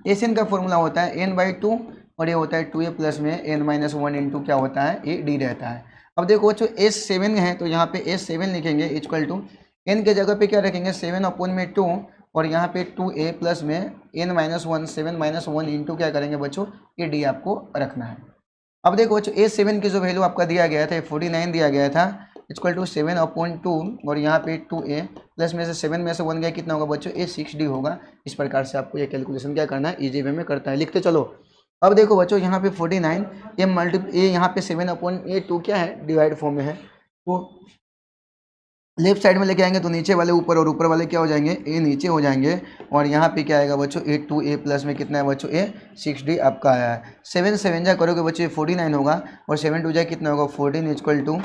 एसएन का फॉर्मूला होता है n/2 और ये होता है 2a प्लस में n-1 इंटू क्या होता है, ए डी रहता है। अब देखो बच्चों S7 है तो यहाँ पे S7 लिखेंगे इक्वल टू n के जगह पे क्या रखेंगे 7/2 और यहाँ पे 2a प्लस में n-1 7-1 इंटू क्या करेंगे बच्चों, ये डी आपको रखना है। अब देखो बच्चों A7 की जो वैल्यू आपका दिया गया था 49 दिया गया था इक्वल टू 7/2 और यहाँ पे 2a प्लस में से 7 में से 1 गया कितना होगा बच्चों, ये 6d होगा। इस प्रकार से आपको ये कैलकुलेशन क्या करना है, इजी वे में करता है। लिखते चलो। अब देखो बच्चों यहाँ पे 49 ये यहाँ पे 7/2 क्या है, डिवाइड फॉर्म में है, तो लेफ्ट साइड में लेके आएंगे तो नीचे वाले ऊपर और ऊपर वाले क्या हो जाएंगे, ए नीचे हो जाएंगे। और यहाँ पे क्या आएगा बच्चों, 2a प्लस में कितना है बच्चों, ए 6d आपका आया है। 7 जा करोगे बच्चों 49 होगा और 7 जा कितना होगा 14 इक्वल टू,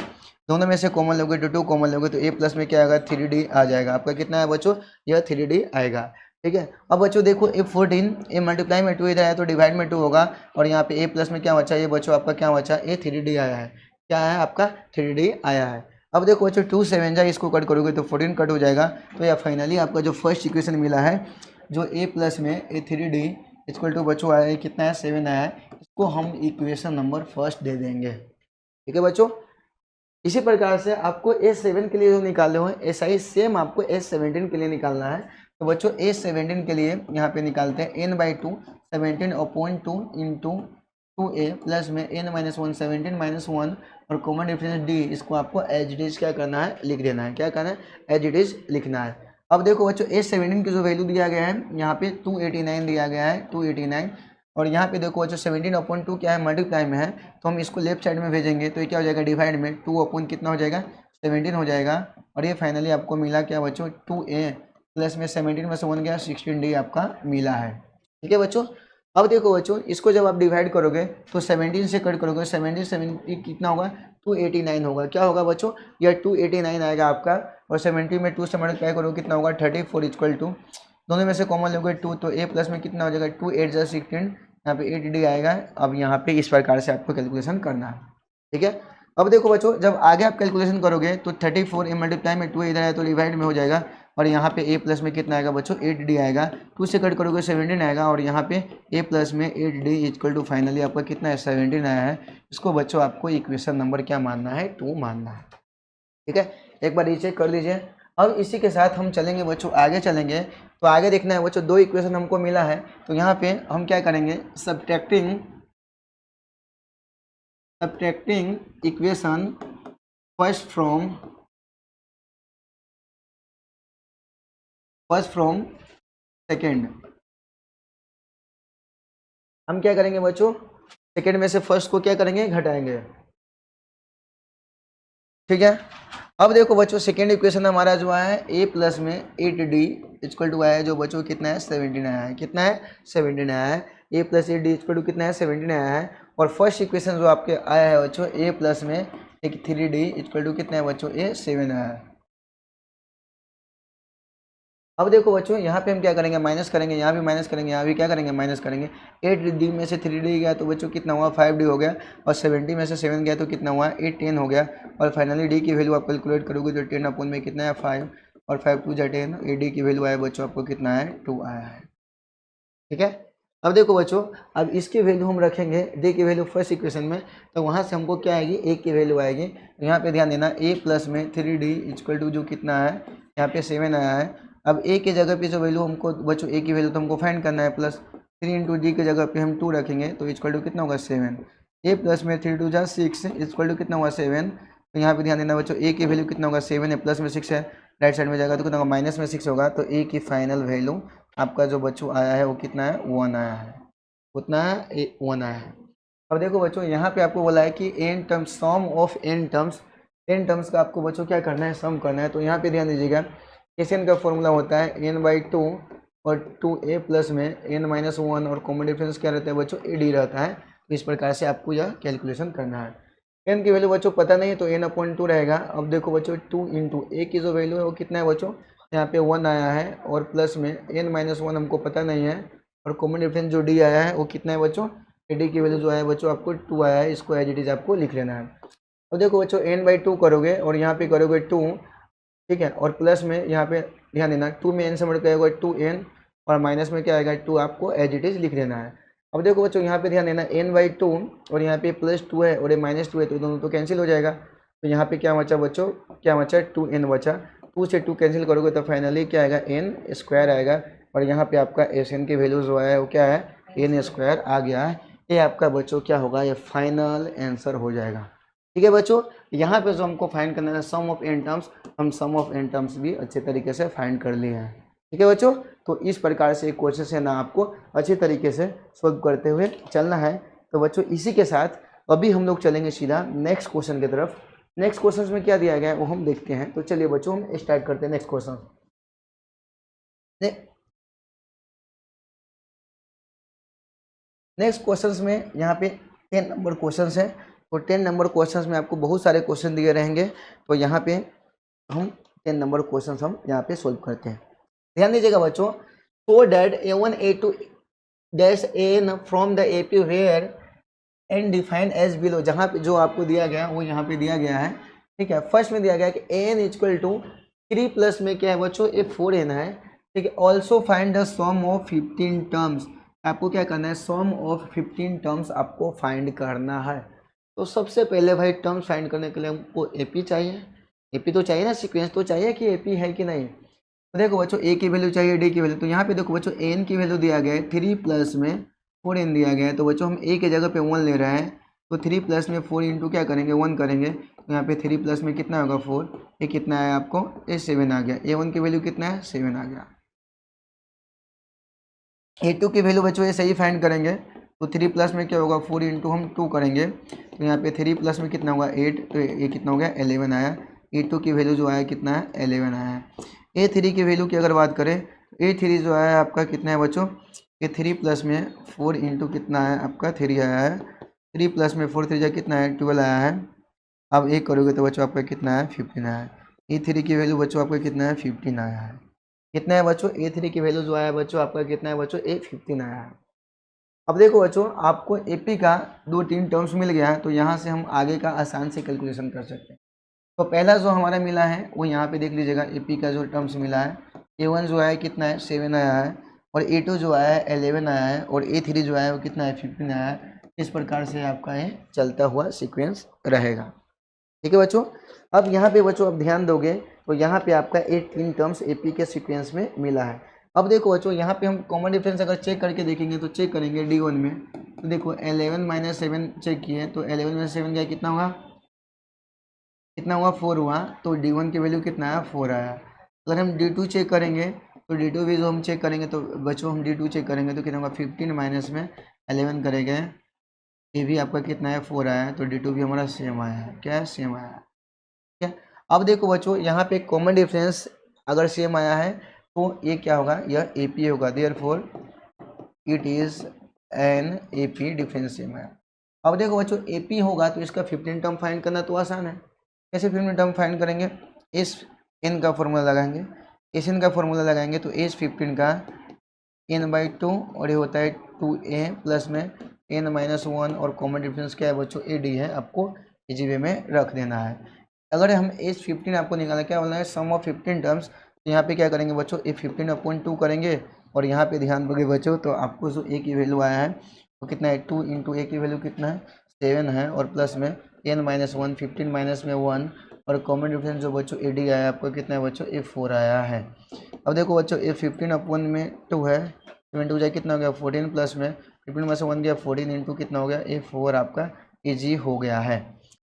दोनों में से कॉमन लोगे तो 2 कॉमन लोगे तो a प्लस में क्या आएगा 3d आ जाएगा। आपका कितना है बच्चों, यह 3d आएगा। ठीक है, अब बच्चों देखो ए 14 ए मल्टीप्लाई में 2 इधर आया तो डिवाइड में 2 होगा और यहाँ पे a प्लस में क्या बचा, ये बच्चों आपका क्या बचा, ए 3d आया है। क्या है आपका 3d आया है। अब देखो बच्चों 2 7 जा इसको कट करोगे तो 14 कट हो जाएगा। तो यह फाइनली आपका जो फर्स्ट इक्वेशन मिला है जो a प्लस में ए 3d इक्वल टू बच्चों आया है कितना है 7 आया है, इसको हम इक्वेशन नंबर फर्स्ट दे देंगे। ठीक है बच्चों, इसी प्रकार से आपको A7 के लिए जो निकाले हुए ऐसा ही सेम आपको A17 के लिए निकालना है। तो बच्चों A17 के लिए यहाँ पे निकालते हैं n/2 17/2 इंटू 2a प्लस में n-1 17-1 और कॉमन डिफरेंस d, इसको आपको एज इट इज क्या करना है, लिख देना है। क्या करना है, एज इट इज लिखना है। अब देखो बच्चों A17 की जो वैल्यू दिया गया है यहाँ पे 289 दिया गया है 289 और यहाँ पे देखो बच्चों 17/2 क्या है, मल्टीप्लाई में है तो हम इसको लेफ्ट साइड में भेजेंगे तो ये क्या हो जाएगा, डिवाइड में 2 कितना हो जाएगा 17 हो जाएगा। और ये फाइनली आपको मिला क्या बच्चों 2a प्लस में 17 में से 1 गया 16d आपका मिला है। ठीक है बच्चों, अब देखो बच्चों इसको जब आप डिवाइड करोगे तो 17 से कट करोगे 17 कितना होगा 289 होगा। क्या होगा बच्चों, यह 289 आएगा आपका और 70 में 2 से मल्टीप्लाई करोगे कितना होगा 34 इक्वल टू, दोनों में से कॉमन लोगे 2 तो a प्लस में कितना हो जाएगा 2 8 जा 16, यहाँ पे 8d आएगा। अब यहाँ पे इस प्रकार से आपको कैलकुलेशन करना है। ठीक है, अब देखो बच्चों जब आगे आप कैलकुलेशन करोगे तो 34 ए मल्टीप्लाई में 2 इधर है तो डिवाइड में हो जाएगा और यहाँ पे a प्लस में कितना आएगा बच्चों 8d आएगा। 2 से कट करोगे 17 आएगा और यहाँ पे a प्लस में 8d इक्वल टू फाइनली आपका कितना है 17 आया है। इसको बच्चों आपको इक्वेशन नंबर क्या मानना है, 2 मानना है। ठीक है, एक बार ये चेक कर लीजिए। अब इसी के साथ हम चलेंगे बच्चों, आगे चलेंगे तो आगे देखना है बच्चों 2 इक्वेशन हमको मिला है तो यहाँ पे हम क्या करेंगे, subtracting equation first from second. हम क्या करेंगे बच्चों, सेकेंड में से फर्स्ट को क्या करेंगे, घटाएंगे। ठीक है, अब देखो बच्चों सेकेंड इक्वेशन हमारा जो आया है a प्लस में 8d इक्वल टू आया है जो बच्चों कितना है 17 आया है। कितना है 17 आया है। a plus 8d equal to कितना है 17 आया है। और फर्स्ट इक्वेशन जो आपके आया है बच्चों a प्लस में एक 3d इक्वल टू कितना है बच्चों, a 7 आया है। अब देखो बच्चों यहाँ पे हम क्या करेंगे, माइनस करेंगे, यहाँ भी माइनस करेंगे, यहाँ भी क्या करेंगे माइनस करेंगे। 8d में से 3d गया तो बच्चों कितना हुआ 5d हो गया और 70 में से 7 गया तो कितना हुआ 8 10 हो गया। और फाइनली d की वैल्यू आप कैलकुलेट करोगे तो 10 में कितना है 5 और 5 2 जा 10, ad की वैल्यू आया बच्चों आपको कितना है 2 आया है। ठीक है, अब देखो बच्चों अब इसकी वैल्यू हम रखेंगे d की वैल्यू फर्स्ट इक्वेशन में तो वहाँ से हमको क्या आएगी a की वैल्यू आएगी। यहाँ पे ध्यान देना a प्लस में 3d इक्वल टू जो कितना है यहाँ पे 7 आया है। अब a की जगह पे जो वैल्यू हमको बच्चों a की वैल्यू तो हमको फाइंड करना है, प्लस 3 इंटू d की जगह पे हम 2 रखेंगे तो इक्वल टू कितना होगा 7। a प्लस में 3 2 जा 6 इक्वल टू कितना होगा 7। तो यहाँ पे ध्यान देना बच्चों a की वैल्यू कितना होगा 7 है, प्लस में 6 है, राइट साइड में जाएगा तो कितना होगा माइनस में 6 होगा। तो a की फाइनल वैल्यू आपका जो बच्चों आया है वो कितना है 1 आया है। उतना है 1 आया है। अब देखो बच्चों यहाँ पे आपको बोला है कि n terms some of n terms का आपको बच्चों क्या करना है, सम करना है। तो यहाँ पे ध्यान दीजिएगा Sn का फॉर्मूला होता है n/2 और 2a प्लस में n-1 और कॉमन डिफरेंस क्या रहता है बच्चों ad रहता है। तो इस प्रकार से आपको यह कैलकुलेशन करना है। n की वैल्यू बच्चों पता नहीं है तो n/2 रहेगा। अब देखो बच्चों 2 इंटू a की जो वैल्यू है वो कितना है बच्चों, यहाँ पे 1 आया है और प्लस में n-1 हमको पता नहीं है और कॉमन डिफरेंस जो d आया है वो कितना है बच्चों AD की वैल्यू जो है बच्चों आपको 2 आया है, इसको एज इट इज आपको लिख लेना है। अब देखो बच्चों n/2 करोगे और यहाँ पे करोगे 2, ठीक है, और प्लस में यहाँ पे ध्यान देना 2 में n से मल्टीप्लाई होगा 2n और माइनस में क्या आएगा 2, आपको एज इट इज लिख देना है। अब देखो बच्चों यहाँ पे ध्यान देना n/2 और यहाँ पे +2 है और ये -2 है, तो दोनों तो कैंसिल हो जाएगा। तो यहाँ पे क्या बचा बच्चों, क्या बचा 2n बचा। 2 से 2 कैंसिल करोगे तो फाइनली क्या आएगा n² आएगा और यहाँ पे आपका Sn की वैल्यू जो है वो क्या है n² आ गया है। ये आपका बच्चों क्या होगा, ये फाइनल आंसर हो जाएगा। ठीक है बच्चों, यहाँ पे जो हमको फाइंड करना है सम ऑफ n टर्म्स, हम सम ऑफ n टर्म्स भी अच्छे तरीके से फाइंड कर लिए हैं। ठीक है बच्चों, तो इस प्रकार से एक क्वेश्चन है ना आपको अच्छे तरीके से सॉल्व करते हुए चलना है। तो बच्चों इसी के साथ अभी हम लोग चलेंगे सीधा नेक्स्ट क्वेश्चन की तरफ। नेक्स्ट क्वेश्चन में क्या दिया गया है वो हम देखते हैं। तो चलिए बच्चों हम स्टार्ट करते हैं नेक्स्ट क्वेश्चन। नेक्स्ट क्वेश्चन में यहाँ पे 10 नंबर क्वेश्चन है। तो 10 नंबर क्वेश्चन में आपको बहुत सारे क्वेश्चन दिए रहेंगे। तो यहाँ पे हम 10 नंबर क्वेश्चन हम यहाँ पे सोल्व करते हैं। ध्यान दीजिएगा बच्चों, so that A1 A2 dash AN from the AP where and define as below, जहाँ पे जो आपको दिया गया वो यहाँ पे दिया गया है। ठीक है, फर्स्ट में दिया गया कि AN इक्वल टू 3 प्लस में क्या है बच्चों ये 4n है। ठीक है, also find the sum of 15 terms. आपको क्या करना है, सम ऑफ 15 टर्म्स आपको फाइंड करना है। तो सबसे पहले भाई टर्म्स फाइंड करने के लिए हमको AP चाहिए। AP तो चाहिए ना, सीक्वेंस तो चाहिए कि AP है कि नहीं। तो देखो बच्चों A की वैल्यू चाहिए, D की वैल्यू। तो यहाँ पे देखो बच्चों AN की वैल्यू दिया गया है 3 प्लस में 4n दिया गया है। तो बच्चों हम A की जगह पे 1 ले रहे हैं। तो 3 प्लस में 4 इंटू क्या करेंगे 1 करेंगे। तो यहाँ पे 3 प्लस में कितना होगा 4, ये कितना है आपको ये 7 आ गया। A1 की वैल्यू कितना है 7 आ गया। A2 की वैल्यू बच्चों ये सही फाइंड करेंगे। तो 3 प्लस में क्या होगा 4 इंटू हम 2 करेंगे। तो यहाँ पे 3 प्लस में कितना होगा 8, तो ये कितना हो गया 11 आया। A2 की वैल्यू जो आया कितना है 11 आया है। A3 की वैल्यू की अगर बात करें, A3 जो आया आपका कितना है बच्चों, A3 प्लस में 4 इंटू कितना है आपका 3 आया है। 3 प्लस में 4 3 कितना है 12 आया है। अब एक करोगे तो बच्चों आपका कितना है 15 आया है। A3 की वैल्यू बच्चों आपका कितना है 15 आया है। कितना है बच्चों A3 की वैल्यू जो आया बच्चों आपका कितना है बच्चों A15 आया है। अब देखो बच्चों आपको AP का 2-3 टर्म्स मिल गया है। तो यहाँ से हम आगे का आसान से कैलकुलेशन कर सकते हैं। तो पहला जो हमारा मिला है वो यहाँ पे देख लीजिएगा, AP का जो टर्म्स मिला है A1 जो आया कितना है 7 आया है और A2 जो आया है 11 आया है और A3 जो आया है वो कितना है 15 आया है। इस प्रकार से आपका ये चलता हुआ सीक्वेंस रहेगा। ठीक है बच्चों, अब यहाँ पे बच्चों अब ध्यान दोगे तो यहाँ पे आपका 3 टर्म्स AP के सीक्वेंस में मिला है। अब देखो बच्चों यहाँ पे हम कॉमन डिफरेंस अगर चेक करके देखेंगे तो चेक करेंगे D1 में। तो देखो 11 माइनस 7 चेक किए तो 11 में 7 गया कितना हुआ, कितना हुआ 4 हुआ। तो D1 की वैल्यू कितना है 4 आया। अगर हम D2 चेक करेंगे तो D2 भी जो हम चेक करेंगे तो बच्चों हम D2 चेक करेंगे तो कितना होगा 15 माइनस में 11 करेंगे, ये भी आपका कितना है 4 आया है। तो D2 भी हमारा सेम आया है, क्या है सेम आया है। ठीक है, अब देखो बच्चों यहाँ पे कॉमन डिफरेंस अगर सेम आया है तो ये क्या होगा, यह AP होगा। Therefore it is an AP difference same है। अब देखो बच्चों AP होगा तो इसका 15 टर्म फाइंड करना तो आसान है। कैसे 15 टर्म फाइंड करेंगे, इस n का फॉर्मूला लगाएंगे, इस n का फॉर्मूला लगाएंगे तो एस 15 का n/2 और ये होता है 2a प्लस में n-1 और कॉमन डिफरेंस क्या है बच्चों AD है, आपको इजी वे में रख देना है। अगर हम एज 15 आपको निकालना क्या बोलना है सम ऑफ 15 टर्म्स, तो यहाँ पे क्या करेंगे बच्चों ये 15/2 करेंगे और यहाँ पे ध्यान दोगे बच्चों तो आपको जो A की वैल्यू आया है वो कितना है 2 इंटू A की वैल्यू कितना है 7 है और प्लस में n-1 15 माइनस में 1 और कॉमन डिफरेंस जो बच्चों AD आया है आपको कितना है बच्चों ये 4 आया है। अब देखो बच्चों ये 15 में 2 है, 7 जाए कितना हो गया 14 प्लस में 15 में से 1 गया 14 इंटू कितना हो गया ये 4 आपका ईजी हो गया है।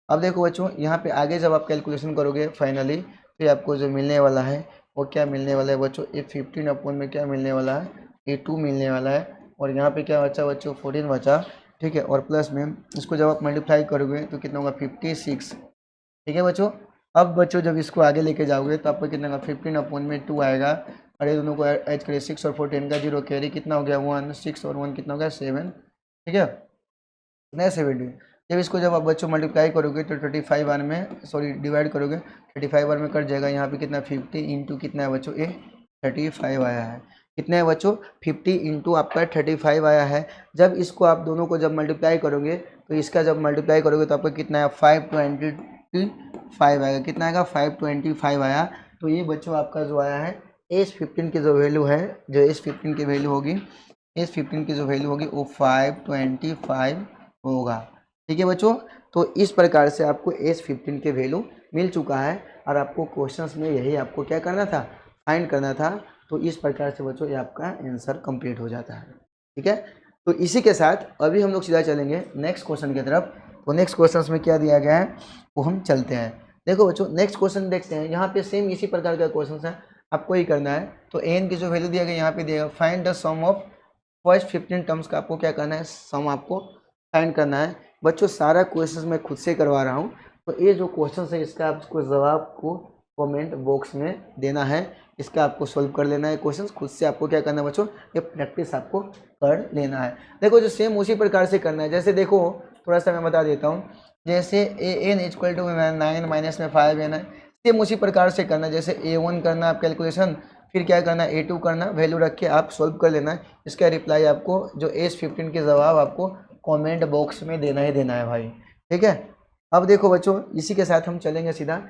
अब देखो बच्चों यहाँ पे आगे जब आप कैलकुलेशन करोगे फाइनली तो आपको जो मिलने वाला है वो क्या मिलने वाला है बच्चों ये 15 में क्या मिलने वाला है ये 2 मिलने वाला है और यहाँ पे क्या बचा बच्चों 14 बचा। ठीक है, और प्लस में इसको जब आप मल्टीप्लाई करोगे तो कितना होगा 56। ठीक है बच्चों, अब बच्चों जब इसको आगे लेके जाओगे तो आपको कितना होगा 15 में 2 आएगा और ये दोनों को ऐड करिए 6 और 14 का 0 कैरी कितना हो गया 1, 6 और 1 कितना हो गया 7। ठीक है, कितना 70। जब इसको जब आप बच्चों मल्टीप्लाई करोगे तो 35 बार में सॉरी डिवाइड करोगे 35 बार में कट जाएगा। यहाँ पे कितना 50 इंटू कितना है बच्चों ये 35 आया है। कितना है बच्चों 50 इंटू आपका 35 आया है। जब इसको आप दोनों को जब मल्टीप्लाई करोगे तो इसका जब मल्टीप्लाई करोगे तो आपका कितना है 525 आएगा। कितना आएगा 525 आया। तो ये बच्चों आपका जो आया है S15 की जो वैल्यू है, जो S15 की वैल्यू होगी, S15 की जो वैल्यू होगी वो 525 होगा। ठीक है बच्चों, तो इस प्रकार से आपको S15 के वैल्यू मिल चुका है और आपको क्वेश्चंस में यही आपको क्या करना था, फाइंड करना था। तो इस प्रकार से बच्चों ये आपका आंसर कंप्लीट हो जाता है। ठीक है, तो इसी के साथ अभी हम लोग सीधा चलेंगे नेक्स्ट क्वेश्चन की तरफ। तो नेक्स्ट क्वेश्चन में क्या दिया गया है वो हम चलते हैं। देखो बच्चों नेक्स्ट क्वेश्चन देखते हैं। यहाँ पे सेम इसी प्रकार का क्वेश्चन है, आपको ही करना है। तो एन की जो वैल्यू दिया गया यहाँ पे दिया find the sum of first 15 terms का आपको क्या करना है, सम आपको फाइंड करना है। बच्चों सारा क्वेश्चन मैं खुद से करवा रहा हूँ, तो ये जो क्वेश्चन है इसका आपको जवाब को कमेंट बॉक्स में देना है। इसका आपको सॉल्व कर लेना है क्वेश्चन खुद से। आपको क्या करना है बच्चों, ये प्रैक्टिस आपको कर लेना है। देखो जो सेम उसी प्रकार से करना है। जैसे देखो थोड़ा सा मैं बता देता हूँ, जैसे एन इक्वल टू 9 माइनस में 5 एन है, सेम उसी प्रकार से करना है। जैसे A1 करना आप कैलकुलेशन, फिर क्या करना है A2 करना, वैल्यू रख के आप सॉल्व कर लेना है। इसका रिप्लाई आपको जो S15 के जवाब आपको कमेंट बॉक्स में देना ही देना है भाई। ठीक है, अब देखो बच्चों इसी के साथ हम चलेंगे सीधा